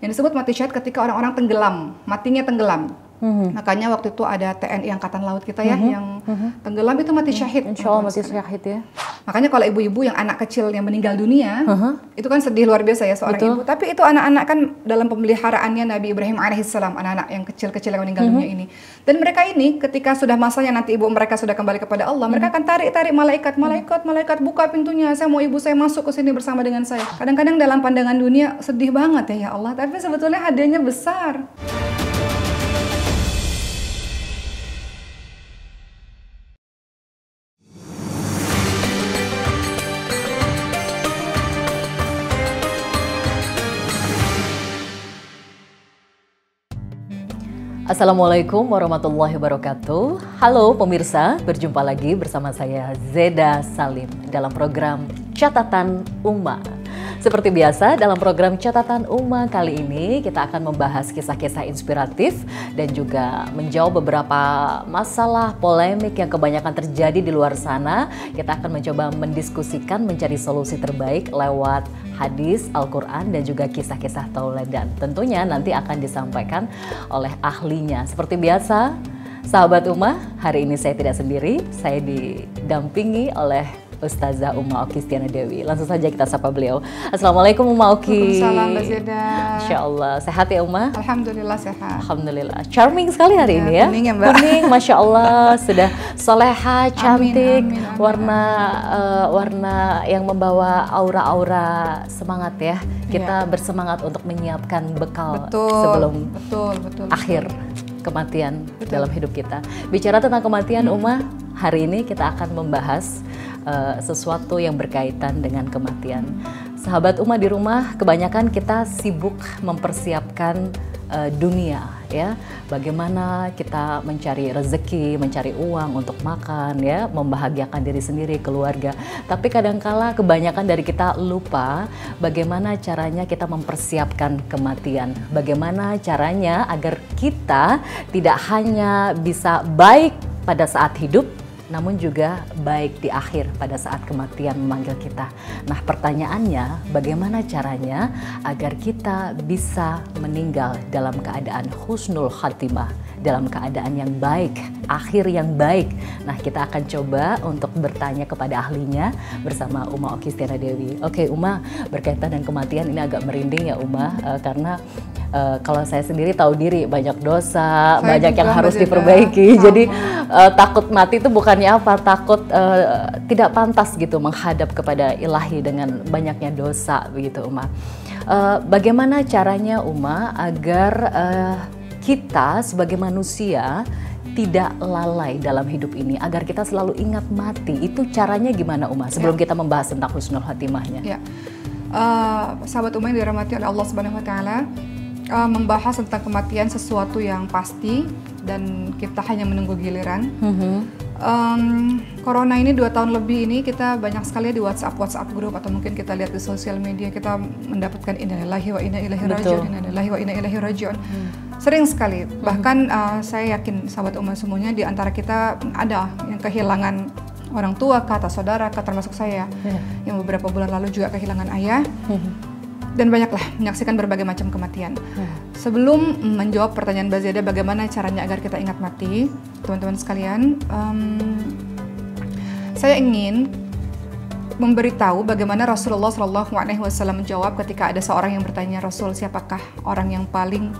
Yang disebut mati syahid ketika orang-orang tenggelam, matinya tenggelam. Makanya waktu itu ada TNI Angkatan Laut kita ya, yang tenggelam itu mati syahid. Insya Allah mati syahid ya. Makanya kalau ibu-ibu yang anak kecil yang meninggal dunia, itu kan sedih luar biasa ya seorang ibu. Tapi itu anak-anak kan dalam pemeliharaannya Nabi Ibrahim alaihissalam, anak-anak yang kecil-kecil yang meninggal dunia ini. Dan mereka ini ketika sudah masanya nanti ibu mereka sudah kembali kepada Allah, mereka akan tarik-tarik malaikat buka pintunya, saya mau ibu saya masuk ke sini bersama dengan saya. Kadang-kadang dalam pandangan dunia sedih banget ya Allah, tapi sebetulnya hadiahnya besar. Assalamualaikum warahmatullahi wabarakatuh. Halo pemirsa, berjumpa lagi bersama saya Zeda Salim dalam program Catatan Ummah. Seperti biasa dalam program Catatan Ummah kali ini kita akan membahas kisah-kisah inspiratif dan juga menjawab beberapa masalah polemik yang kebanyakan terjadi di luar sana. Kita akan mencoba mendiskusikan, mencari solusi terbaik lewat hadis, Al-Quran dan juga kisah-kisah tauladan. Tentunya nanti akan disampaikan oleh ahlinya. Seperti biasa, sahabat Ummah, hari ini saya tidak sendiri, saya didampingi oleh Ustazah Uma Oki Stiana Dewi. Langsung saja kita sapa beliau. Assalamualaikum Uma Oki. Waalaikumsalam Mbak Zeda. Insya Allah. Sehat ya Uma? Alhamdulillah sehat. Alhamdulillah. Charming sekali hari ini ya. Kuning ya Mbak. Kuning, Masya Allah. Sudah soleha, cantik. Amin, amin. Warna yang membawa aura-aura semangat ya. Kita bersemangat untuk menyiapkan bekal sebelum akhir kematian dalam hidup kita. Bicara tentang kematian Uma, hari ini kita akan membahas sesuatu yang berkaitan dengan kematian. Sahabat Ummah di rumah, kebanyakan kita sibuk mempersiapkan dunia ya. Bagaimana kita mencari rezeki, mencari uang untuk makan ya, membahagiakan diri sendiri, keluarga. Tapi kadangkala kebanyakan dari kita lupa bagaimana caranya kita mempersiapkan kematian. Bagaimana caranya agar kita tidak hanya bisa baik pada saat hidup, namun juga baik di akhir pada saat kematian memanggil kita. Nah, pertanyaannya, bagaimana caranya agar kita bisa meninggal dalam keadaan husnul khatimah, dalam keadaan yang baik, akhir yang baik. Nah, kita akan coba untuk bertanya kepada ahlinya bersama Uma Oki Stiana Dewi. Oke, Uma, berkaitan dengan kematian ini agak merinding ya Uma, karena kalau saya sendiri tahu diri banyak dosa, banyak yang harus diperbaiki. Jadi takut mati itu bukannya apa, takut tidak pantas gitu menghadap kepada ilahi dengan banyaknya dosa begitu Uma. Bagaimana caranya Uma agar kita sebagai manusia tidak lalai dalam hidup ini, agar kita selalu ingat mati? Itu caranya gimana Uma sebelum kita membahas tentang husnul khatimahnya? Ya. Sahabat Ummah yang dirahmati oleh Allah Subhanahu wa taala, membahas tentang kematian sesuatu yang pasti dan kita hanya menunggu giliran. Corona ini 2 tahun lebih ini kita banyak sekali di WhatsApp grup atau mungkin kita lihat di sosial media, kita mendapatkan innalillahi wa inna ilaihi raji'un, innalillahi wa inna ilaihi raji'un. Sering sekali, bahkan saya yakin sahabat Ummah semuanya di antara kita ada yang kehilangan orang tua, kata saudara, termasuk saya yang beberapa bulan lalu juga kehilangan ayah. Dan banyaklah menyaksikan berbagai macam kematian. Sebelum menjawab pertanyaan Mbak Zeda bagaimana caranya agar kita ingat mati, teman-teman sekalian, saya ingin memberitahu bagaimana Rasulullah SAW menjawab ketika ada seorang yang bertanya, Rasul, siapakah orang yang paling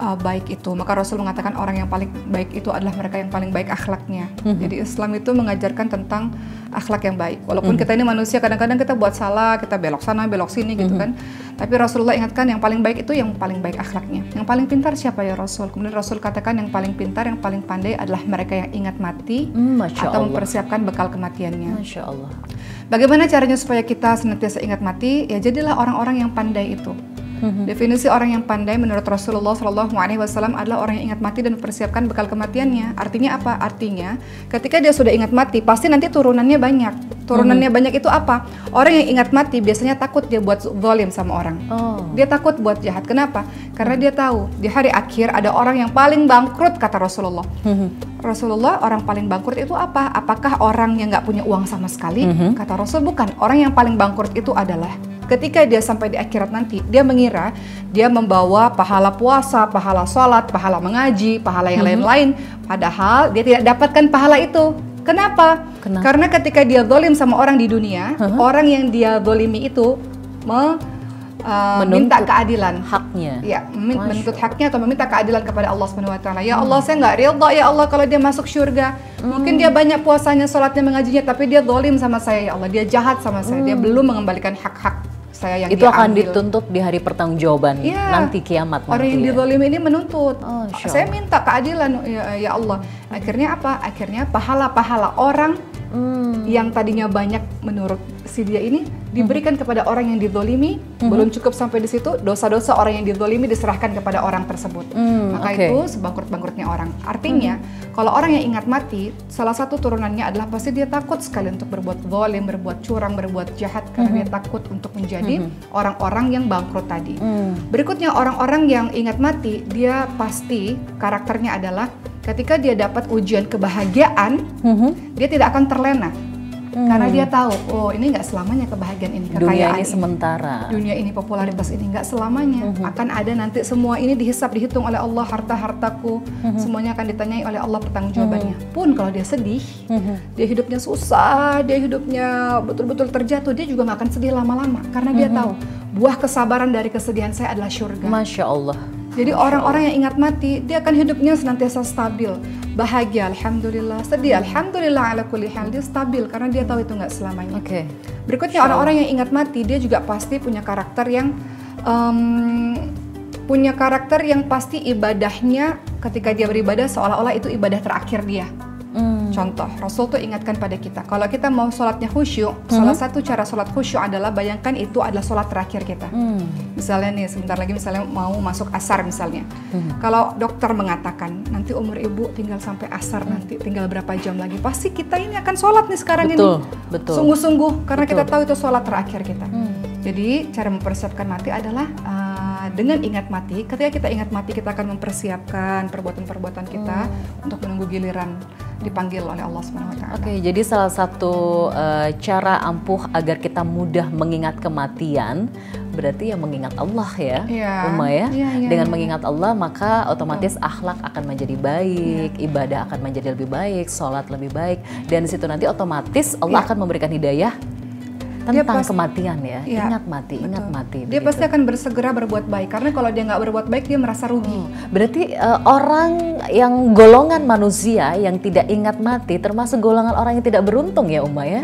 baik itu? Maka Rasul mengatakan orang yang paling baik itu adalah mereka yang paling baik akhlaknya. Jadi Islam itu mengajarkan tentang akhlak yang baik. Walaupun kita ini manusia, kadang-kadang kita buat salah, kita belok sana, belok sini gitu kan. Tapi Rasulullah ingatkan yang paling baik itu yang paling baik akhlaknya. Yang paling pintar siapa ya Rasul? Kemudian Rasul katakan yang paling pintar, yang paling pandai adalah mereka yang ingat mati atau mempersiapkan bekal kematiannya. Masya Allah. Bagaimana caranya supaya kita senantiasa ingat mati? Ya jadilah orang-orang yang pandai itu. Definisi orang yang pandai menurut Rasulullah SAW adalah orang yang ingat mati dan mempersiapkan bekal kematiannya. Artinya apa? Artinya ketika dia sudah ingat mati, pasti nanti turunannya banyak. Turunannya banyak itu apa? Orang yang ingat mati biasanya takut dia buat zalim sama orang. Dia takut buat jahat. Kenapa? Karena dia tahu di hari akhir ada orang yang paling bangkrut, kata Rasulullah. Rasulullah, orang paling bangkrut itu apa? Apakah orang yang nggak punya uang sama sekali? Kata Rasul, bukan. Orang yang paling bangkrut itu adalah ketika dia sampai di akhirat nanti, dia mengira dia membawa pahala puasa, pahala sholat, pahala mengaji, pahala yang lain-lain, padahal dia tidak dapatkan pahala itu. Kenapa? Karena ketika dia zalim sama orang di dunia, orang yang dia zalimi itu minta keadilan haknya, ya, menuntut haknya atau meminta keadilan kepada Allah Subhanahu Wa Taala. Ya Allah, saya nggak ridha ya Allah kalau dia masuk surga. Mungkin dia banyak puasanya, sholatnya, mengajinya, tapi dia zalim sama saya ya Allah. Dia jahat sama saya. Dia belum mengembalikan hak-hak saya yang itu akan dituntut di hari pertanggungjawaban nanti kiamat. Orang yang dizalimi ini menuntut. Saya minta keadilan ya Allah. Akhirnya apa? Akhirnya pahala-pahala orang yang tadinya banyak menurut si dia ini diberikan kepada orang yang dizalimi. Belum cukup sampai di situ, dosa-dosa orang yang dizalimi diserahkan kepada orang tersebut. Maka itu sebangkrut-bangkrutnya orang. Artinya kalau orang yang ingat mati, salah satu turunannya adalah pasti dia takut sekali untuk berbuat zalim, berbuat curang, berbuat jahat, karena dia takut untuk menjadi orang-orang yang bangkrut tadi. Berikutnya orang-orang yang ingat mati, dia pasti karakternya adalah ketika dia dapat ujian kebahagiaan, dia tidak akan terlena. Karena dia tahu, oh ini nggak selamanya kebahagiaan ini, kekayaan dunia ini sementara. Dunia ini, popularitas ini nggak selamanya. Akan ada nanti semua ini dihitung oleh Allah, harta-hartaku, semuanya akan ditanyai oleh Allah pertanggungjawabannya. Pun kalau dia sedih, dia hidupnya susah, dia hidupnya betul-betul terjatuh, dia juga nggak akan sedih lama-lama. Karena dia tahu, buah kesabaran dari kesedihan saya adalah surga. Masya Allah. Jadi orang-orang yang ingat mati, dia akan hidupnya senantiasa stabil, bahagia, alhamdulillah, sedih, alhamdulillah, ala kulli hal, dia stabil karena dia tahu itu nggak selamanya. Berikutnya orang-orang yang ingat mati, dia juga pasti punya karakter yang pasti ibadahnya ketika dia beribadah seolah-olah itu ibadah terakhir dia. Contoh, Rasul tuh ingatkan pada kita, kalau kita mau sholatnya khusyuk, salah satu cara sholat khusyuk adalah bayangkan itu adalah sholat terakhir kita. Misalnya nih, sebentar lagi misalnya mau masuk asar misalnya. Kalau dokter mengatakan, nanti umur ibu tinggal sampai asar nanti, tinggal berapa jam lagi, pasti kita ini akan sholat nih sekarang ini. Sungguh-sungguh, karena kita tahu itu sholat terakhir kita. Jadi, cara mempersiapkan mati adalah dengan ingat mati. Ketika kita ingat mati, kita akan mempersiapkan perbuatan-perbuatan kita untuk menunggu giliran dipanggil oleh Allah Subhanahu Wa Taala. Jadi salah satu cara ampuh agar kita mudah mengingat kematian berarti ya mengingat Allah ya, Umma ya. Dengan mengingat Allah maka otomatis akhlak akan menjadi baik, ibadah akan menjadi lebih baik, sholat lebih baik, dan di situ nanti otomatis Allah akan memberikan hidayah tentang kematian ya. Ingat mati, ingat mati. Dia pasti akan bersegera berbuat baik, karena kalau dia nggak berbuat baik dia merasa rugi. Berarti orang yang golongan manusia yang tidak ingat mati termasuk golongan orang yang tidak beruntung ya Umma ya.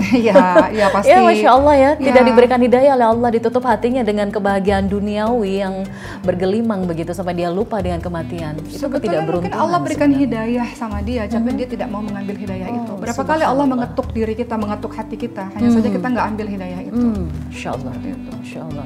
Iya pasti. Ya Masya Allah ya, tidak diberikan hidayah oleh Allah, ditutup hatinya dengan kebahagiaan duniawi yang bergelimang begitu sampai dia lupa dengan kematian. Itu tidak beruntung. Mungkin Allah berikan hidayah sama dia, tapi dia tidak mau mengambil hidayah itu. Berapa kali Allah mengetuk diri kita, mengetuk hati kita, hanya saja kita nggak ambil hidayah itu. Insya Allah, Insya Allah.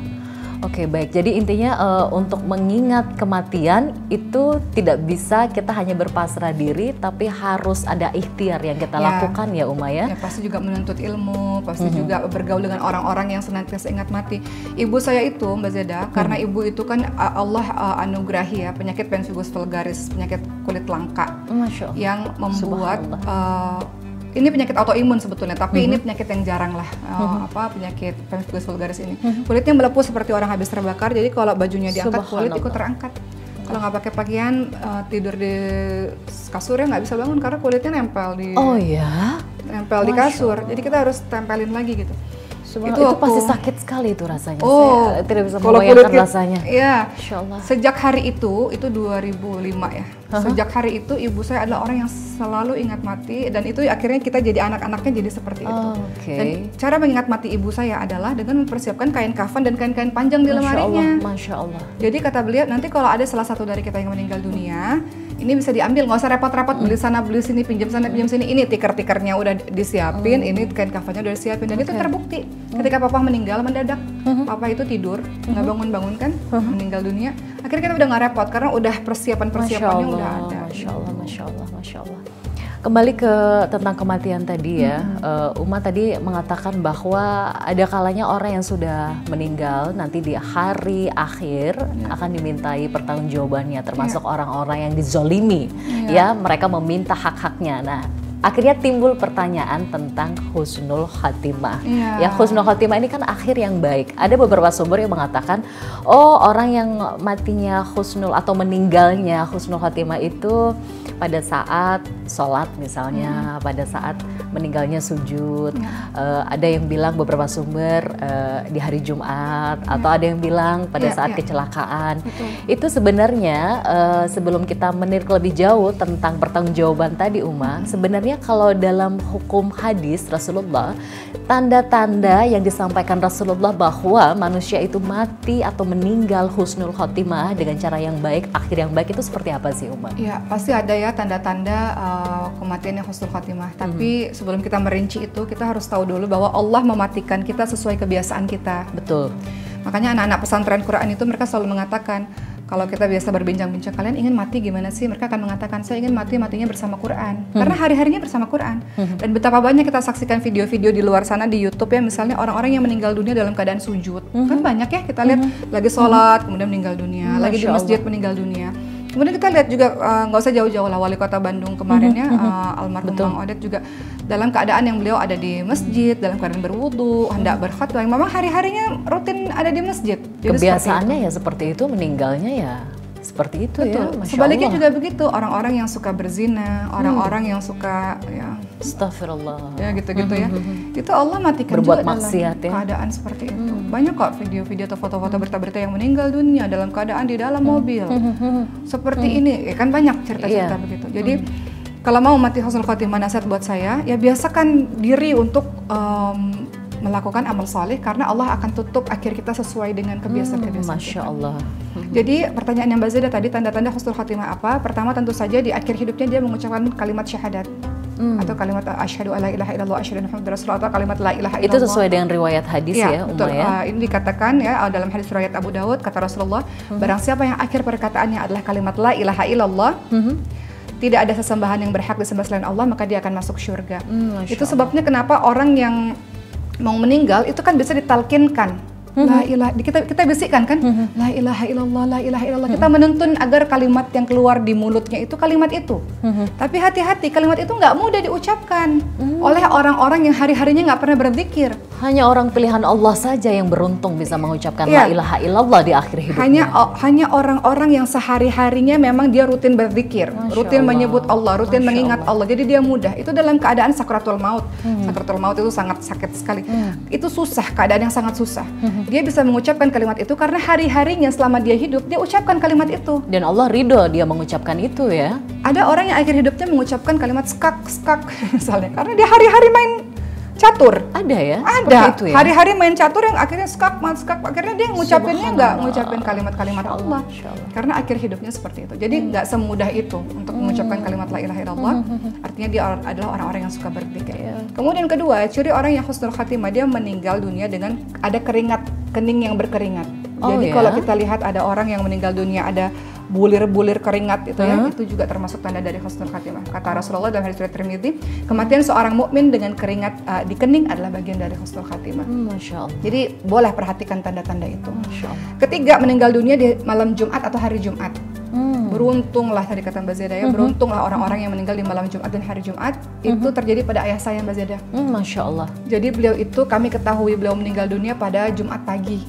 Oke, baik. Jadi intinya untuk mengingat kematian itu tidak bisa kita hanya berpasrah diri, tapi harus ada ikhtiar yang kita lakukan ya Umma ya. Pasti juga menuntut ilmu, pasti juga bergaul dengan orang-orang yang senantiasa ingat mati. Ibu saya itu Mbak Zeda, karena ibu itu kan Allah anugerahi ya penyakit pemphigus vulgaris, penyakit kulit langka, yang membuat ini penyakit autoimun sebetulnya, tapi ini penyakit yang jarang lah, penyakit pemphigus vulgaris ini. Kulitnya melepuh seperti orang habis terbakar, jadi kalau bajunya diangkat, kulit ikut terangkat. Kalau nggak pakai pakaian, tidur di kasurnya nggak bisa bangun karena kulitnya nempel di nempel di kasur, jadi kita harus tempelin lagi gitu. Itu pasti sakit sekali itu rasanya. Saya tidak bisa membayangkan rasanya. Iya. Sejak hari itu 2005 ya. Sejak hari itu ibu saya adalah orang yang selalu ingat mati, dan itu akhirnya kita jadi anak-anaknya jadi seperti itu. Dan cara mengingat mati ibu saya adalah dengan mempersiapkan kain kafan dan kain-kain panjang di lemarinya. Masya Allah. Jadi kata beliau, nanti kalau ada salah satu dari kita yang meninggal dunia, ini bisa diambil, nggak usah repot-repot beli sana beli sini, pinjam sana pinjam sini. Ini tiker-tikernya udah disiapin, ini kain kafannya udah disiapin, dan itu terbukti. Ketika papa meninggal mendadak, papa itu tidur, nggak bangun-bangun kan, meninggal dunia. Akhirnya kita udah nggak repot karena udah persiapan-persiapannya udah ada. Masya Allah, Masya Allah, Masya Allah. Kembali ke tentang kematian tadi ya, Umma tadi mengatakan bahwa ada kalanya orang yang sudah meninggal nanti di hari akhir akan dimintai pertanggungjawabannya, termasuk orang-orang yang dizolimi, ya mereka meminta hak-haknya. Nah, akhirnya timbul pertanyaan tentang husnul khatimah. Ya, husnul khatimah ini kan akhir yang baik. Ada beberapa sumber yang mengatakan, oh orang yang matinya husnul atau meninggalnya husnul khatimah itu pada saat sholat misalnya, pada saat meninggalnya sujud. Ada yang bilang beberapa sumber di hari Jumat, atau ada yang bilang pada saat kecelakaan. Itu sebenarnya sebelum kita menilik lebih jauh tentang pertanggungjawaban tadi Uma, sebenarnya kalau dalam hukum hadis Rasulullah, tanda-tanda yang disampaikan Rasulullah bahwa manusia itu mati atau meninggal husnul khotimah dengan cara yang baik, akhir yang baik, itu seperti apa sih Uma? Ya, pasti ada ya tanda-tanda kematian yang husnul khotimah. Tapi sebelum kita merinci itu, kita harus tahu dulu bahwa Allah mematikan kita sesuai kebiasaan kita. Betul. Makanya anak-anak pesantren Quran itu mereka selalu mengatakan, kalau kita biasa berbincang-bincang, kalian ingin mati gimana sih? Mereka akan mengatakan, saya ingin matinya bersama Quran. Karena hari-harinya bersama Quran. Dan betapa banyak kita saksikan video-video di luar sana di YouTube ya, misalnya orang-orang yang meninggal dunia dalam keadaan sujud. Kan banyak ya, kita lihat lagi sholat, kemudian meninggal dunia, lagi di masjid meninggal dunia. Kemudian kita lihat juga, nggak usah jauh-jauh lah, Wali Kota Bandung kemarin ya, almarhum Bang Odet juga dalam keadaan yang beliau ada di masjid, dalam keadaan berwudu, hendak berkhutbah, memang hari-harinya rutin ada di masjid. Jadi kebiasaannya ya seperti itu, meninggalnya ya seperti itu. Betul. Ya. Masya Sebaliknya Allah. juga begitu, orang-orang yang suka berzina, orang-orang yang suka ya, astagfirullah, ya gitu-gitu ya, itu Allah matikan berbuat juga maksiat, dalam keadaan seperti itu. Banyak kok video-video atau foto-foto berita-berita yang meninggal dunia dalam keadaan di dalam mobil. Seperti ini, ya kan banyak cerita-cerita begitu. Jadi kalau mau mati husnul khotimah, nasihat buat saya, ya biasakan diri untuk melakukan amal saleh, karena Allah akan tutup akhir kita sesuai dengan kebiasaan-kebiasaan Masya Allah. Jadi pertanyaan yang Mbak Zeda tadi, tanda-tanda husnul khotimah apa? Pertama tentu saja di akhir hidupnya dia mengucapkan kalimat syahadat. Atau kalimat asyhadu alla ilaha illallah asyhadu anna muhammadar rasulullah, atau kalimat la ilaha illallah. Itu sesuai dengan riwayat hadis ya, betul. Ya. Ini dikatakan ya dalam hadis riwayat Abu Dawud, kata Rasulullah, barang siapa yang akhir perkataannya adalah kalimat la ilaha illallah, tidak ada sesembahan yang berhak disembah selain Allah, maka dia akan masuk surga. Itu sebabnya kenapa orang yang mau meninggal itu kan bisa ditalkinkan. La ilaha, kita bisikkan kan, la ilaha illallah, la ilaha illallah. Kita menuntun agar kalimat yang keluar di mulutnya itu kalimat itu. Tapi hati-hati, kalimat itu nggak mudah diucapkan oleh orang-orang yang hari-harinya nggak pernah berzikir. Hanya orang pilihan Allah saja yang beruntung bisa mengucapkan la ilaha illallah di akhir hidupnya. Hanya orang-orang yang sehari-harinya memang dia rutin berzikir, rutin menyebut Allah, rutin mengingat Allah. Jadi dia mudah. Itu dalam keadaan sakratul maut. Sakratul maut itu sangat sakit sekali. Itu susah, keadaan yang sangat susah. Dia bisa mengucapkan kalimat itu karena hari-harinya selama dia hidup, dia ucapkan kalimat itu. Dan Allah ridho dia mengucapkan itu ya. Ada orang yang akhir hidupnya mengucapkan kalimat skak misalnya, karena dia hari-hari main catur. Ada ya? Ada. Itu ya? Hari-hari main catur yang akhirnya skak, akhirnya dia ngucapinnya nggak ngucapin kalimat-kalimat Allah. Karena akhir hidupnya seperti itu. Jadi nggak semudah itu untuk mengucapkan kalimat la ilaha illallah. Artinya dia adalah orang-orang yang suka berzikir. Kemudian kedua, ciri orang yang husnul khatimah, dia meninggal dunia dengan ada kening yang berkeringat. Jadi kalau kita lihat ada orang yang meninggal dunia ada bulir-bulir keringat itu ya, itu juga termasuk tanda dari husnul khatimah. Kata Rasulullah dalam hadis riwayat Tirmidzi, kematian seorang mukmin dengan keringat di kening adalah bagian dari husnul khatimah. Masya Allah. Jadi boleh perhatikan tanda-tanda itu. Masya Allah. Ketiga, meninggal dunia di malam Jumat atau hari Jumat. Beruntunglah tadi kata Mbak Zeda ya, beruntunglah orang-orang yang meninggal di malam Jumat dan hari Jumat. Itu terjadi pada ayah saya Mbak Zeda. Masya Allah. Jadi beliau itu, kami ketahui beliau meninggal dunia pada Jumat pagi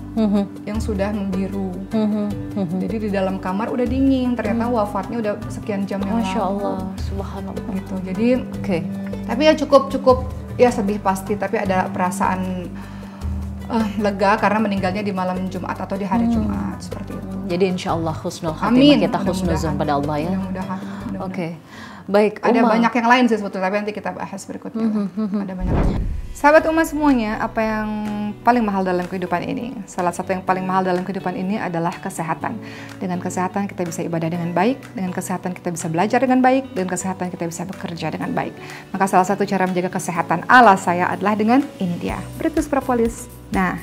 yang sudah membiru. Jadi di dalam kamar udah dingin, ternyata wafatnya udah sekian jam yang lalu. Masya Allah, subhanallah. Gitu. Jadi, tapi ya cukup ya sedih pasti, tapi ada perasaan lega karena meninggalnya di malam Jumat atau di hari Jumat seperti itu. Jadi insya Allah husnul khatimah, kita husnuzon pada Allah ya. Mudah-mudahan. Oke. Baik, ada banyak yang lain sih sebetulnya, tapi nanti kita bahas berikutnya. Ada banyak. Sahabat Uma semuanya, apa yang paling mahal dalam kehidupan ini? Salah satu yang paling mahal dalam kehidupan ini adalah kesehatan. Dengan kesehatan kita bisa ibadah dengan baik, dengan kesehatan kita bisa belajar dengan baik, dengan kesehatan kita bisa bekerja dengan baik. Maka salah satu cara menjaga kesehatan ala saya adalah dengan ini dia, British Propolis. Nah,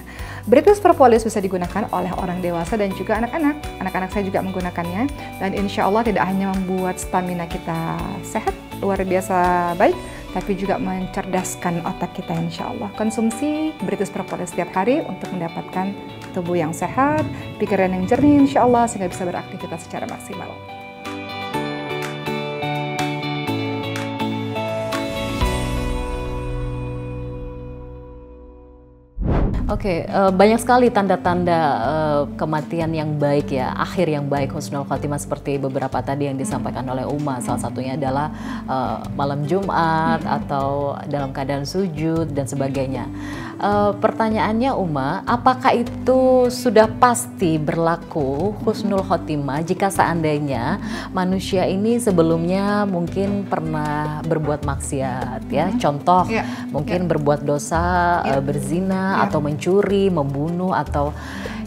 British Propolis bisa digunakan oleh orang dewasa dan juga anak-anak. Anak-anak saya juga menggunakannya, dan insya Allah tidak hanya membuat stamina kita sehat, luar biasa baik, tapi juga mencerdaskan otak kita insya Allah. Konsumsi British Propolis setiap hari untuk mendapatkan tubuh yang sehat, pikiran yang jernih insya Allah, sehingga bisa beraktivitas secara maksimal. Oke, banyak sekali tanda-tanda kematian yang baik ya, akhir yang baik, husnul khotimah, seperti beberapa tadi yang disampaikan oleh Uma. Salah satunya adalah malam Jumat atau dalam keadaan sujud dan sebagainya. Pertanyaannya Uma, apakah itu sudah pasti berlaku husnul khotimah jika seandainya manusia ini sebelumnya mungkin pernah berbuat maksiat ya? Contoh, mungkin berbuat dosa, berzina atau mencuri, membunuh, atau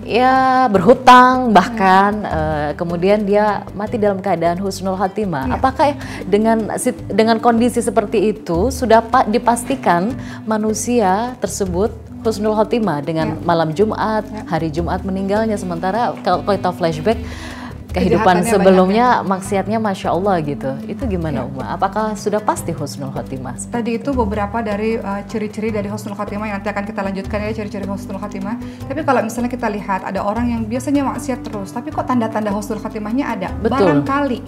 ya berhutang bahkan, kemudian dia mati dalam keadaan husnul khotimah. Apakah dengan kondisi seperti itu sudah dipastikan manusia tersebut husnul khotimah dengan malam Jumat, hari Jumat meninggalnya, sementara kalau kita flashback kehidupan sebelumnya maksiatnya Masya Allah gitu. Itu gimana Uma? Apakah sudah pasti husnul khotimah? Tadi itu beberapa dari ciri-ciri dari husnul khotimah yang nanti akan kita lanjutkan ya, ciri-ciri husnul khotimah. Tapi kalau misalnya kita lihat ada orang yang biasanya maksiat terus, tapi kok tanda-tanda husnul khotimahnya ada? Betul. Barangkali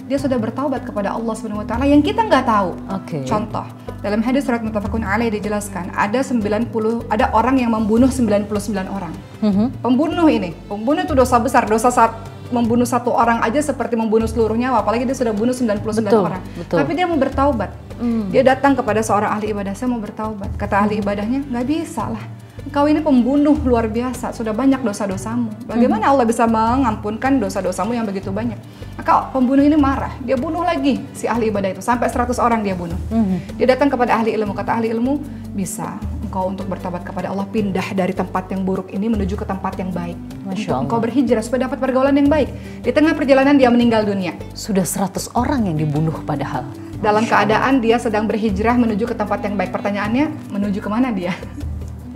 dia sudah bertaubat kepada Allah Subhanahu wa taala yang kita nggak tahu. Contoh, dalam hadis surat muttafaqun alaih dijelaskan ada orang yang membunuh 99 orang. Pembunuh itu dosa besar, dosa membunuh satu orang aja seperti membunuh seluruh nyawa, apalagi dia sudah bunuh 99 orang. Tapi dia mau bertaubat. Dia datang kepada seorang ahli ibadah, saya mau bertaubat. Kata ahli ibadahnya, nggak bisa lah. Engkau ini pembunuh luar biasa, sudah banyak dosa-dosamu. Bagaimana Allah bisa mengampunkan dosa-dosamu yang begitu banyak? Maka pembunuh ini marah, dia bunuh lagi si ahli ibadah itu, sampai 100 orang dia bunuh. Dia datang kepada ahli ilmu, kata ahli ilmu, bisa engkau untuk bertobat kepada Allah, pindah dari tempat yang buruk ini menuju ke tempat yang baik. Engkau berhijrah supaya dapat pergaulan yang baik. Di tengah perjalanan dia meninggal dunia. Sudah 100 orang yang dibunuh padahal. Dalam keadaan dia sedang berhijrah menuju ke tempat yang baik. Pertanyaannya, menuju kemana dia?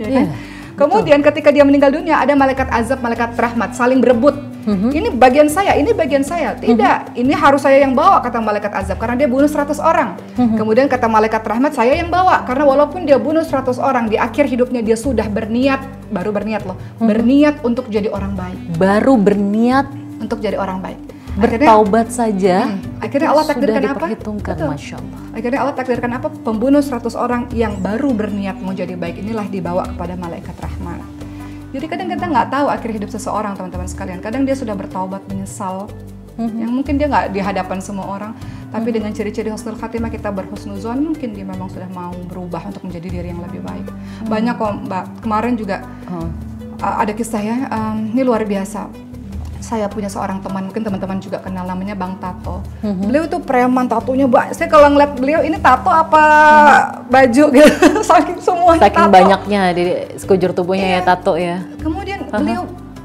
Ya kan? Kemudian ketika dia meninggal dunia, ada malaikat azab, malaikat rahmat saling berebut. Ini bagian saya, ini bagian saya. Tidak, ini harus saya yang bawa, kata malaikat azab, karena dia bunuh 100 orang. Kemudian kata malaikat rahmat, saya yang bawa, karena walaupun dia bunuh 100 orang, di akhir hidupnya dia sudah berniat, baru berniat loh, berniat untuk jadi orang baik. Baru berniat untuk jadi orang baik. Bertaubat saja. Akhirnya Allah takdirkan apa? Masya Allah. Akhirnya Allah takdirkan apa? Pembunuh 100 orang yang baru berniat mau jadi baik inilah dibawa kepada malaikat rahmat. Jadi kadang kita nggak tahu akhir hidup seseorang, teman-teman sekalian. Kadang dia sudah bertaubat, menyesal, yang mungkin dia nggak di hadapan semua orang, tapi dengan ciri-ciri husnul khatimah kita berhusnuzon, mungkin dia memang sudah mau berubah untuk menjadi diri yang lebih baik. Banyak kok Mbak, kemarin juga ada kisah ya, ini luar biasa. Saya punya seorang teman, mungkin teman-teman juga kenal, namanya Bang Tato. Beliau tuh preman, tatonya banyak. Saya kalau ngeliat beliau, ini tato apa baju gitu, saking tato. Banyaknya di sekujur tubuhnya ya tato ya. Kemudian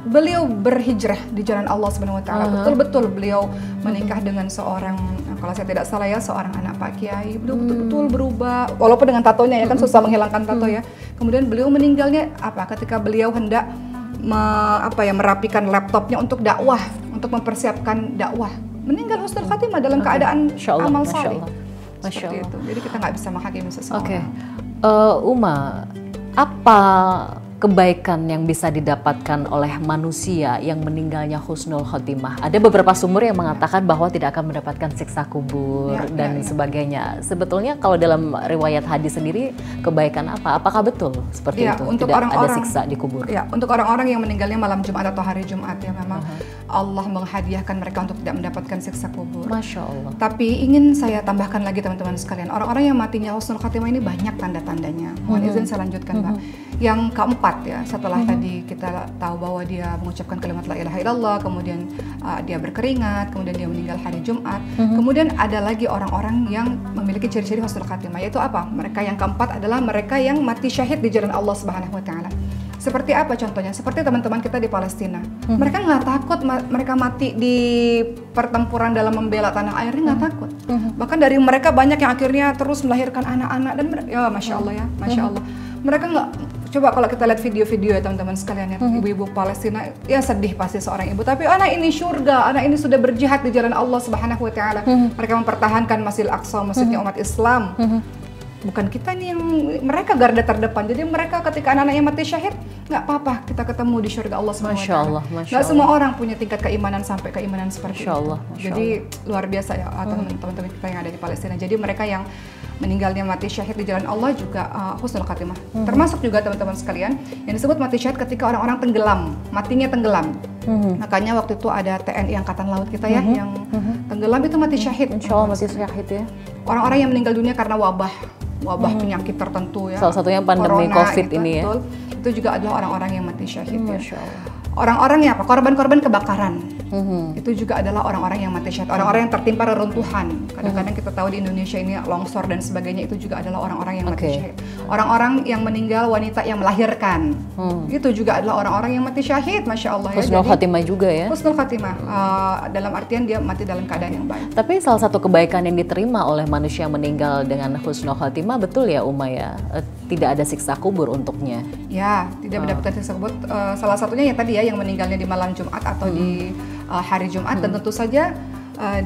beliau berhijrah di jalan Allah Subhanahu wa taala. Betul-betul beliau menikah dengan seorang, kalau saya tidak salah ya, seorang anak Pak Kiai. Beliau betul-betul berubah, walaupun dengan tatonya ya kan susah menghilangkan tato ya. Kemudian beliau meninggalnya ketika beliau hendak merapikan laptopnya untuk dakwah, untuk mempersiapkan dakwah. Meninggal husnul khatimah dalam keadaan amal saleh. Seperti itu. Jadi kita nggak bisa menghakimi seseorang. Uma, apa kebaikan yang bisa didapatkan oleh manusia yang meninggalnya husnul khotimah? Ada beberapa sumber yang mengatakan bahwa tidak akan mendapatkan siksa kubur dan sebagainya. Sebetulnya kalau dalam riwayat hadis sendiri, kebaikan apa? Apakah betul seperti itu? Untuk tidak ada siksa di kubur? Ya, untuk orang-orang yang meninggalnya malam Jumat atau hari Jumat ya, memang Allah menghadiahkan mereka untuk tidak mendapatkan siksa kubur. Masya Allah. Tapi ingin saya tambahkan lagi teman-teman sekalian, orang-orang yang matinya husnul khotimah ini banyak tanda-tandanya. Mohon izin saya lanjutkan, Mbak. Yang keempat ya, setelah tadi kita tahu bahwa dia mengucapkan kalimat la ilaha illallah, kemudian dia berkeringat, kemudian dia meninggal hari Jumat. Kemudian ada lagi orang-orang yang memiliki ciri-ciri husnul khatimah, yaitu apa? Mereka yang keempat adalah mereka yang mati syahid di jalan Allah Subhanahu wa taala. Seperti apa contohnya? Seperti teman-teman kita di Palestina. Mereka nggak takut mereka mati di pertempuran dalam membela tanah airnya, nggak takut. Bahkan dari mereka banyak yang akhirnya terus melahirkan anak-anak dan ya Masya Allah ya, Masya Allah. Mereka nggak, coba kalau kita lihat video-video ya teman-teman sekalian ya, ibu-ibu Palestina, ya sedih pasti seorang ibu, tapi anak ini surga, anak ini sudah berjihad di jalan Allah Subhanahu wa taala. Mereka mempertahankan Masjidil Aqsa, masjidnya umat Islam. Bukan kita nih yang, mereka garda terdepan. Jadi mereka ketika anak-anaknya mati syahid, nggak apa-apa kita ketemu di surga Allah SWT. Masya Allah, Masya Nggak Allah. semua orang punya tingkat keimanan sampai keimanan seperti Masya Allah, itu. Masya Jadi luar biasa ya teman-teman kita yang ada di Palestina. Jadi mereka yang meninggalnya mati syahid di jalan Allah juga husnul khatimah. Termasuk juga teman-teman sekalian yang disebut mati syahid ketika orang-orang tenggelam, matinya tenggelam. Makanya waktu itu ada TNI Angkatan Laut kita ya yang tenggelam itu mati syahid. Insya Allah mati syahid ya. Orang-orang yang meninggal dunia karena wabah penyakit tertentu ya. Salah satunya pandemi Corona, COVID itu, ini ya. Betul. Itu juga adalah orang-orang yang mati syahid ya. Masya Allah. Orang-orang yang apa? Korban-korban kebakaran. Itu juga adalah orang-orang yang mati syahid. Orang-orang yang tertimpa reruntuhan. Kadang-kadang kita tahu di Indonesia ini longsor dan sebagainya, itu juga adalah orang-orang yang mati syahid. Orang-orang yang meninggal, wanita yang melahirkan. Itu juga adalah orang-orang yang mati syahid, Masya Allah ya. Husnul khatimah juga ya. Husnul khatimah. Dalam artian dia mati dalam keadaan yang baik. Tapi salah satu kebaikan yang diterima oleh manusia yang meninggal dengan husnul khatimah, betul ya Uma ya? Tidak ada siksa kubur untuknya. Ya, tidak mendapatkan siksa kubur. Salah satunya ya tadi ya, yang meninggalnya di malam Jumat atau di hari Jumat, dan tentu saja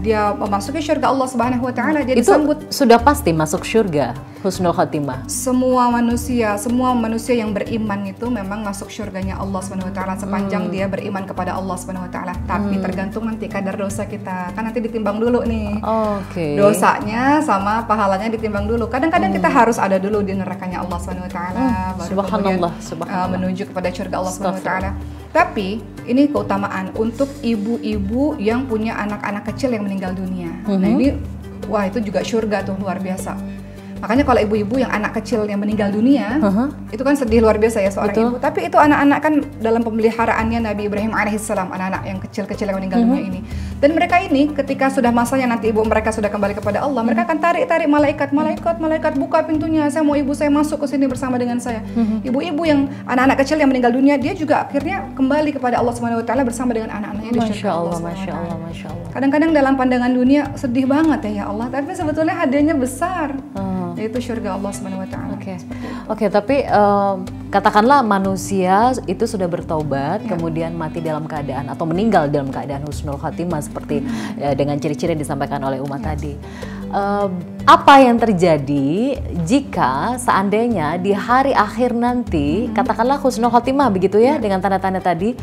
dia memasuki surga Allah Subhanahu wa taala. Jadi itu sudah pasti masuk surga husnul khatimah. Semua manusia yang beriman itu memang masuk surganya Allah Subhanahu wa taala sepanjang dia beriman kepada Allah Subhanahu wa taala. Tapi tergantung nanti kadar dosa kita. Kan nanti ditimbang dulu nih. Dosanya sama pahalanya ditimbang dulu. Kadang-kadang kita harus ada dulu di nerakanya Allah Subhanahu wa taala baru kemudian menuju kepada surga Allah Subhanahu wa taala. Tapi ini keutamaan untuk ibu-ibu yang punya anak-anak kecil yang meninggal dunia. Nah ini, wah itu juga surga tuh, luar biasa. Makanya kalau ibu-ibu yang anak kecil yang meninggal dunia, itu kan sedih luar biasa ya seorang ibu. Tapi itu anak-anak kan dalam pemeliharaannya Nabi Ibrahim alaihissalam, anak-anak yang kecil-kecil yang meninggal dunia ini. Dan mereka ini ketika sudah masanya nanti ibu mereka sudah kembali kepada Allah, mereka akan tarik-tarik malaikat buka pintunya, saya mau ibu saya masuk ke sini bersama dengan saya. Ibu-ibu yang anak-anak kecil yang meninggal dunia, dia juga akhirnya kembali kepada Allah Subhanahu wa taala bersama dengan anak-anaknya di surga Allah. Masya Allah, Masya Allah. Kadang-kadang dalam pandangan dunia sedih banget ya Allah, tapi sebetulnya hadiahnya besar. Yaitu surga Allah Subhanahu wa taala. Oke, tapi katakanlah manusia itu sudah bertaubat, kemudian mati dalam keadaan atau meninggal dalam keadaan husnul khatimah seperti dengan ciri-ciri yang disampaikan oleh Uma tadi. Apa yang terjadi jika seandainya di hari akhir nanti, katakanlah husnul khatimah begitu ya, dengan tanda-tanda tadi,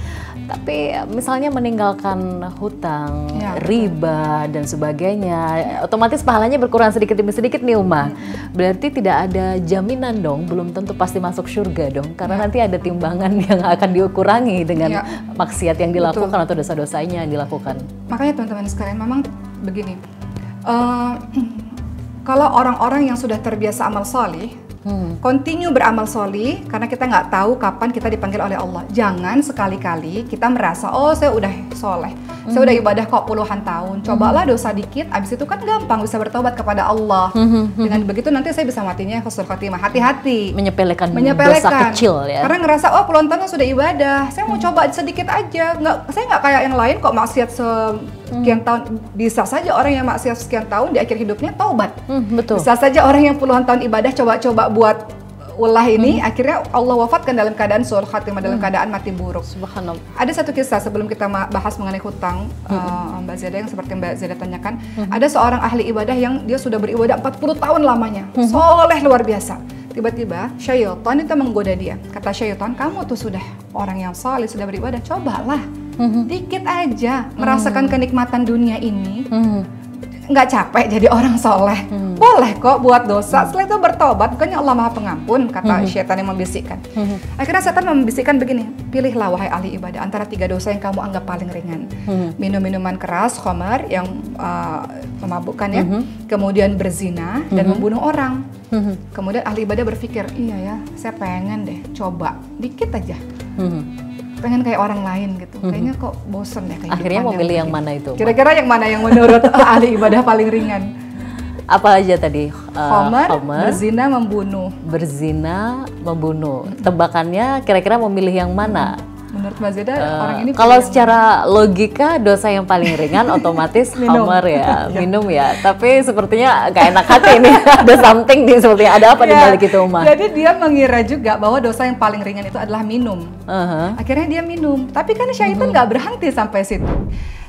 tapi misalnya meninggalkan hutang, riba dan sebagainya, otomatis pahalanya berkurang sedikit demi sedikit nih Uma. Berarti tidak ada jaminan dong, belum tentu pasti masuk surga dong, karena nanti ada timbangan yang akan dikurangi dengan maksiat yang dilakukan atau dosa-dosanya yang dilakukan. Makanya teman-teman sekalian, memang begini. Kalau orang-orang yang sudah terbiasa amal solih, continue beramal solih, karena kita nggak tahu kapan kita dipanggil oleh Allah. Jangan sekali-kali kita merasa, oh saya udah soleh, saya udah ibadah kok puluhan tahun. Cobalah dosa dikit, abis itu kan gampang bisa bertobat kepada Allah. Dengan begitu nanti saya bisa matinya husnul khatimah. Hati-hati. Menyepelekan dosa kecil ya. Karena ngerasa, oh puluhan tahun sudah ibadah, saya mau coba sedikit aja. Saya nggak kayak yang lain kok maksiat sekian tahun. Bisa saja orang yang maksiat sekian tahun di akhir hidupnya taubat. Betul. Bisa saja orang yang puluhan tahun ibadah coba-coba buat ulah ini, akhirnya Allah wafatkan dalam keadaan su'ul khatimah, dalam keadaan mati buruk. Subhanallah. Ada satu kisah sebelum kita bahas mengenai hutang, Mbak Zeda, yang seperti Mbak Zeda tanyakan. Ada seorang ahli ibadah yang dia sudah beribadah 40 tahun lamanya, soleh luar biasa. Tiba-tiba syaitan itu menggoda dia. Kata syaitan, kamu tuh sudah orang yang soleh, sudah beribadah, cobalah dikit aja merasakan kenikmatan dunia ini. Nggak capek jadi orang soleh. Boleh kok buat dosa, setelah itu bertobat, bukannya Allah Maha Pengampun, kata syaitan yang membisikkan. Akhirnya setan membisikkan begini, pilihlah wahai ahli ibadah antara 3 dosa yang kamu anggap paling ringan. Minum minuman keras, khamar, yang memabukkan ya, kemudian berzina dan membunuh orang. Kemudian ahli ibadah berpikir, iya ya, saya pengen deh coba dikit aja. Pengen kayak orang lain gitu, kayaknya kok bosen ya kayak. Akhirnya mau milih yang mana itu? Kira-kira yang mana yang menurut ahli ibadah paling ringan? Apa aja tadi? Khamar, berzina, membunuh. Berzina, membunuh. Tebakannya kira-kira mau milih yang mana? Menurut Mbak Zeda, orang ini kalau secara logika dosa yang paling ringan otomatis khamar ya, minum ya. Tapi sepertinya gak enak hati ini, ada something nih sepertinya, ada apa di balik itu Uma? Jadi dia mengira juga bahwa dosa yang paling ringan itu adalah minum. Akhirnya dia minum, tapi kan syaitan gak berhenti sampai situ.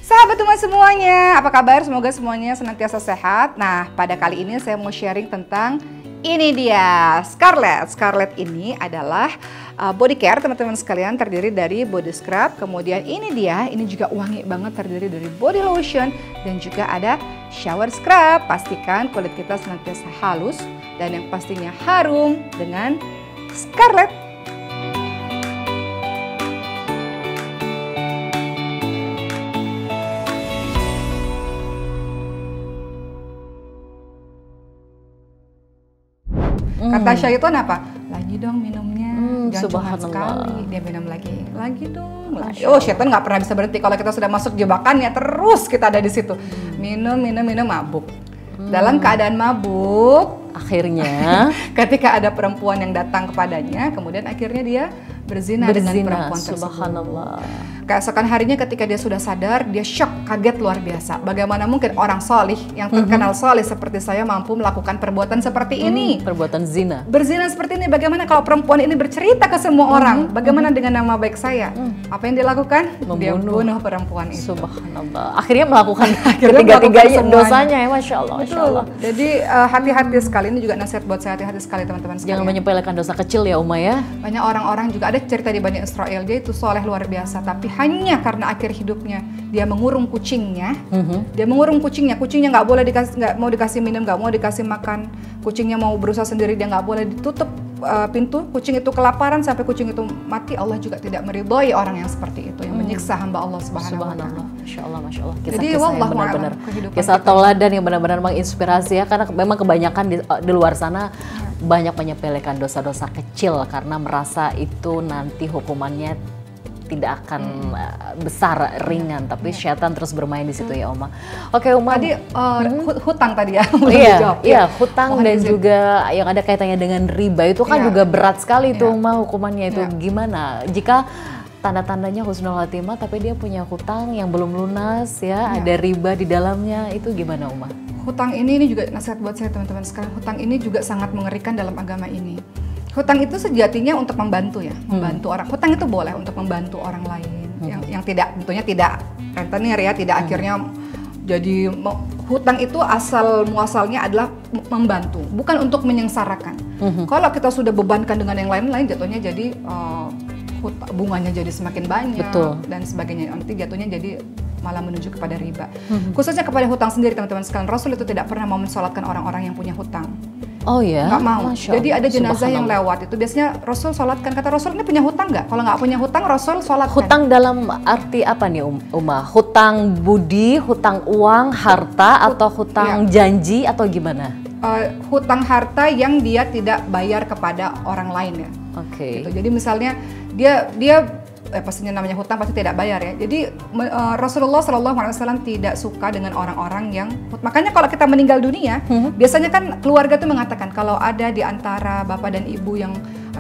Sahabat umat semuanya, apa kabar? Semoga semuanya senantiasa sehat. Nah, pada kali ini saya mau sharing tentang ini dia, Scarlett. Scarlett ini adalah body care teman-teman sekalian, terdiri dari body scrub, kemudian ini juga wangi banget, terdiri dari body lotion dan juga ada shower scrub. Pastikan kulit kita senantiasa halus dan yang pastinya harum dengan Scarlett. Kata Syaitan apa? Lagi dong minumnya, jangan cuma sekali. Dia minum lagi dong. Oh, Syaitan nggak pernah bisa berhenti. Kalau kita sudah masuk jebakannya, terus kita ada di situ. Minum, mabuk. Dalam keadaan mabuk, akhirnya ketika ada perempuan yang datang kepadanya, kemudian akhirnya dia berzina dengan perempuan tersebut. Subhanallah. Keesokan harinya ketika dia sudah sadar, dia shock, kaget luar biasa. Bagaimana mungkin orang solih yang terkenal solih seperti saya mampu melakukan perbuatan seperti ini? Perbuatan zina. Berzina seperti ini. Bagaimana kalau perempuan ini bercerita ke semua orang? Bagaimana dengan nama baik saya? Apa yang dilakukan? Dia bunuh perempuan itu. Subhanallah. Akhirnya melakukan ketiga-tiganya dosanya ya, Masya Allah. Masya Allah. Jadi hati-hati sekali. Ini juga nasihat buat saya, hati-hati sekali teman-teman sekalian. Jangan menyepelekan dosa kecil ya Uma ya. Banyak orang-orang juga, ada cerita di Bani Israel, dia itu soleh luar biasa, tapi hanya karena akhir hidupnya dia mengurung kucingnya, kucingnya nggak boleh nggak mau dikasih minum, nggak mau dikasih makan, kucingnya mau berusaha sendiri, dia nggak boleh ditutup pintu, kucing itu kelaparan sampai kucing itu mati. Allah juga tidak meridhoi orang yang seperti itu, yang menyiksa hamba Allah Subhanahu wa Ta'ala. Masya Allah, Masya Allah. Jadi wallahu a'lam, kisah tauladan yang benar-benar menginspirasi ya, karena memang kebanyakan di luar sana banyak menyepelekan dosa-dosa kecil karena merasa itu nanti hukumannya tidak akan besar, ringan, tapi syaitan terus bermain di situ ya Uma. Oke Uma, tadi hutang tadi ya. Iya, hutang dan juga yang ada kaitannya dengan riba itu kan juga berat sekali tuh Uma, hukumannya itu gimana jika tanda-tandanya husnul khotimah tapi dia punya hutang yang belum lunas ya, ada riba di dalamnya, itu gimana Uma? Hutang ini juga nasihat buat saya teman-teman sekarang. Hutang ini juga sangat mengerikan dalam agama ini. Hutang itu sejatinya untuk membantu ya, membantu orang. Hutang itu boleh untuk membantu orang lain, yang tidak, tentunya tidak rentenir ya, tidak akhirnya jadi. Hutang itu asal muasalnya adalah membantu, bukan untuk menyengsarakan. Kalau kita sudah bebankan dengan yang lain-lain, jatuhnya jadi bunganya jadi semakin banyak. Betul. Dan sebagainya. Nanti jatuhnya jadi malah menuju kepada riba. Khususnya kepada hutang sendiri teman-teman sekalian. Rasul itu tidak pernah mau mensolatkan orang-orang yang punya hutang. Oh ya? Nggak mau. Jadi ada jenazah yang lewat itu biasanya Rasul sholatkan. Kata Rasul, ini punya hutang nggak? Kalau nggak punya hutang, Rasul sholatkan. Hutang dalam arti apa nih Uma? Hutang budi, hutang uang, harta, atau hutang janji atau gimana? Hutang harta yang dia tidak bayar kepada orang lain ya. Oke. Gitu. Jadi misalnya dia pastinya namanya hutang pasti tidak bayar ya. Jadi Rasulullah SAW tidak suka dengan orang-orang yang, makanya kalau kita meninggal dunia, biasanya kan keluarga tuh mengatakan kalau ada di antara bapak dan ibu yang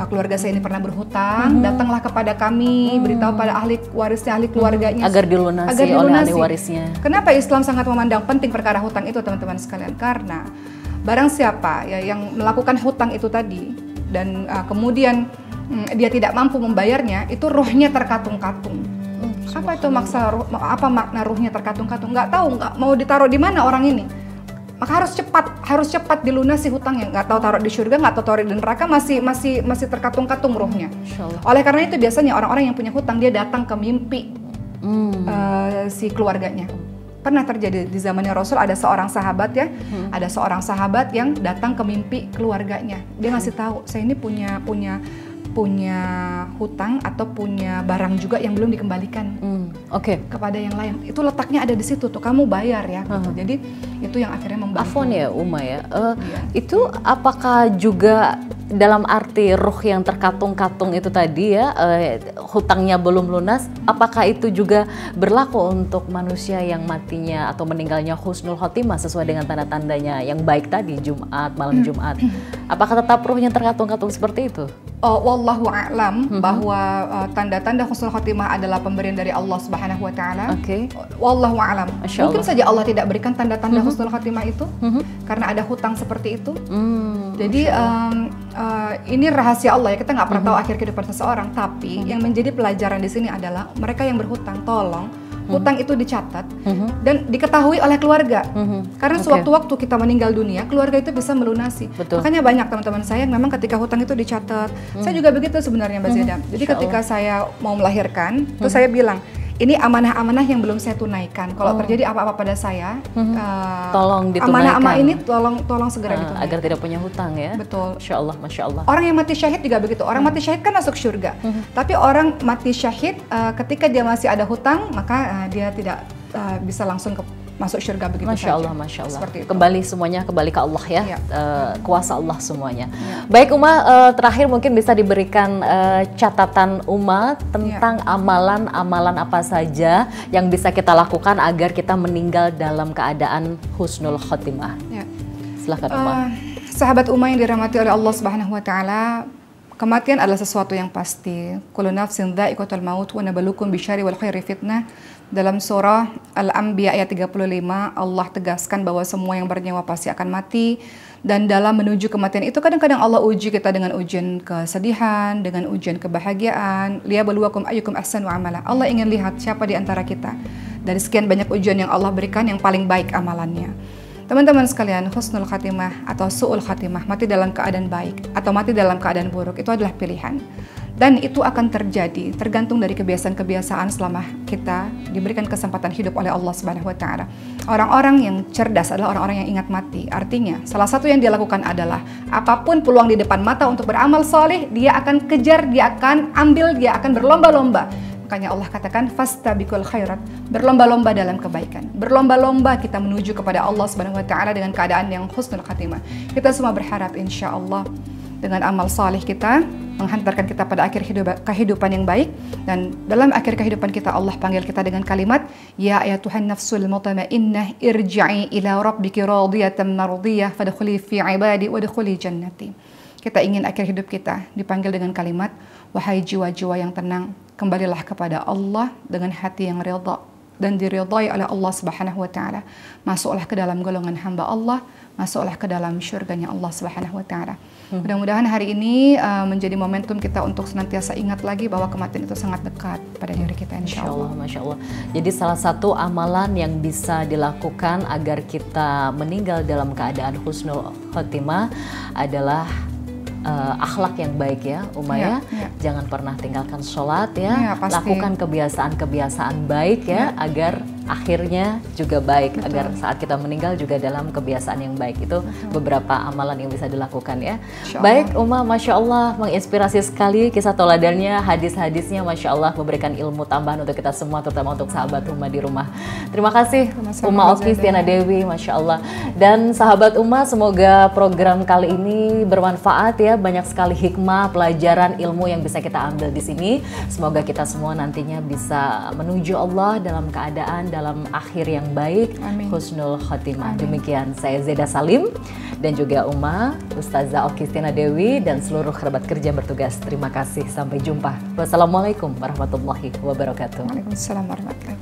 keluarga saya ini pernah berhutang, datanglah kepada kami, beritahu pada ahli warisnya, ahli keluarganya, agar dilunasi oleh ahli warisnya. Kenapa Islam sangat memandang penting perkara hutang itu teman-teman sekalian? Karena barang siapa ya yang melakukan hutang itu tadi dan kemudian dia tidak mampu membayarnya, itu ruhnya terkatung-katung. Apa itu apa makna ruhnya terkatung-katung? Nggak tahu, nggak mau ditaruh di mana orang ini. Maka harus cepat dilunasi hutangnya. Nggak tahu taruh di surga, nggak tahu taruh di neraka, masih terkatung-katung ruhnya. Oleh karena itu biasanya orang-orang yang punya hutang dia datang ke mimpi si keluarganya. Pernah terjadi di zamannya Rasul, ada seorang sahabat ya, ada seorang sahabat yang datang ke mimpi keluarganya. Dia ngasih tahu, saya ini punya hutang atau punya barang juga yang belum dikembalikan kepada yang lain. Itu letaknya ada di situ tuh, kamu bayar ya. Gitu. Jadi itu yang akhirnya membantu. Afwan ya Uma ya, itu apakah juga dalam arti ruh yang terkatung-katung itu tadi ya, hutangnya belum lunas, apakah itu juga berlaku untuk manusia yang matinya atau meninggalnya husnul khotimah sesuai dengan tanda-tandanya yang baik tadi, malam Jumat? Apakah tetap ruhnya terkatung-katung seperti itu? Wallahu a'lam bahwa tanda-tanda husnul khotimah adalah pemberian dari Allah Subhanahu wa Ta'ala. Wallahu a'lam. Mungkin saja Allah tidak berikan tanda-tanda husnul khotimah itu karena ada hutang seperti itu. Jadi ini rahasia Allah ya, kita nggak pernah tahu akhir kehidupan seseorang. Tapi yang menjadi pelajaran di sini adalah mereka yang berhutang, tolong hutang itu dicatat dan diketahui oleh keluarga. Karena sewaktu-waktu kita meninggal dunia, keluarga itu bisa melunasi. Makanya banyak teman-teman saya yang memang ketika hutang itu dicatat. Saya juga begitu sebenarnya Mbak Zeda. Jadi ketika saya mau melahirkan, terus saya bilang, ini amanah-amanah yang belum saya tunaikan. Kalau terjadi apa-apa pada saya, tolong ditunaikan. Amanah-amanah ini tolong segera ditunaikan. Agar tidak punya hutang ya. Betul. Masya Allah. Orang yang mati syahid juga begitu. Orang mati syahid kan masuk surga. Tapi orang mati syahid ketika dia masih ada hutang, maka dia tidak bisa langsung masuk surga begitu Masya saja. Masya Allah. Seperti itu. Kembali semuanya kembali ke Allah ya. Kuasa Allah semuanya. Baik Uma, terakhir mungkin bisa diberikan catatan Uma tentang amalan-amalan apa saja yang bisa kita lakukan agar kita meninggal dalam keadaan husnul khotimah. Silahkan Uma. Sahabat Uma yang dirahmati oleh Allah Subhanahu Wa Taala, kematian adalah sesuatu yang pasti. Kullu nafsin dha'iqatul maut wa nabluukum bisyarri wal khairi fitnah. Dalam surah Al-Anbiya ayat 35, Allah tegaskan bahwa semua yang bernyawa pasti akan mati. Dan dalam menuju kematian itu kadang-kadang Allah uji kita dengan ujian kesedihan, dengan ujian kebahagiaan. Liyabluwakum ayyukum ahsanu amala. Allah ingin lihat siapa di antara kita dari sekian banyak ujian yang Allah berikan yang paling baik amalannya. Teman-teman sekalian, husnul khatimah atau su'ul khatimah, mati dalam keadaan baik atau mati dalam keadaan buruk, itu adalah pilihan. Dan itu akan terjadi tergantung dari kebiasaan-kebiasaan selama kita diberikan kesempatan hidup oleh Allah Subhanahu wa Ta'ala. Orang-orang yang cerdas adalah orang-orang yang ingat mati. Artinya, salah satu yang dia lakukan adalah apapun peluang di depan mata untuk beramal soleh, dia akan kejar, dia akan ambil, dia akan berlomba-lomba. Makanya Allah katakan fastabiqul khairat, berlomba-lomba dalam kebaikan. Berlomba-lomba kita menuju kepada Allah Subhanahu wa Ta'ala dengan keadaan yang husnul khatimah. Kita semua berharap insya Allah dengan amal saleh kita menghantarkan kita pada akhir kehidupan yang baik, dan dalam akhir kehidupan kita Allah panggil kita dengan kalimat ya ayatuhan nafsul mutmainnah irji'i ila rabbiki radiyatan mardiyah fadkhuli fi ibadi wadkhuli jannati. Kita ingin akhir hidup kita dipanggil dengan kalimat wahai jiwa-jiwa yang tenang, kembalilah kepada Allah dengan hati yang ridha dan diridhai oleh Allah Subhanahu wa Ta'ala. Masuklah ke dalam golongan hamba Allah, masuklah ke dalam syurganya Allah Subhanahu wa Ta'ala. Mudah-mudahan hari ini menjadi momentum kita untuk senantiasa ingat lagi bahwa kematian itu sangat dekat pada diri kita, insya Allah. Masya Allah. Jadi salah satu amalan yang bisa dilakukan agar kita meninggal dalam keadaan husnul khotimah adalah akhlak yang baik ya Uma ya. Jangan pernah tinggalkan sholat ya, lakukan kebiasaan-kebiasaan baik ya, agar akhirnya juga baik. Agar saat kita meninggal juga dalam kebiasaan yang baik. Itu beberapa amalan yang bisa dilakukan ya. Baik Uma, Masya Allah, menginspirasi sekali kisah teladannya, hadis-hadisnya Masya Allah, memberikan ilmu tambahan untuk kita semua, terutama untuk sahabat Uma di rumah. Terima kasih Uma Oki Stiana Dewi, Masya Allah. Dan sahabat Uma, semoga program kali ini bermanfaat ya, banyak sekali hikmah, pelajaran, ilmu yang bisa kita ambil di sini. Semoga kita semua nantinya bisa menuju Allah dalam keadaan dalam akhir yang baik. Amin. Husnul khotimah. Demikian saya Zeda Salim dan juga Uma, Ustazah Oki Stiana Dewi dan seluruh kerabat kerja bertugas. Terima kasih. Sampai jumpa. Wassalamualaikum warahmatullahi wabarakatuh. Waalaikumsalam warahmatullahi wabarakatuh.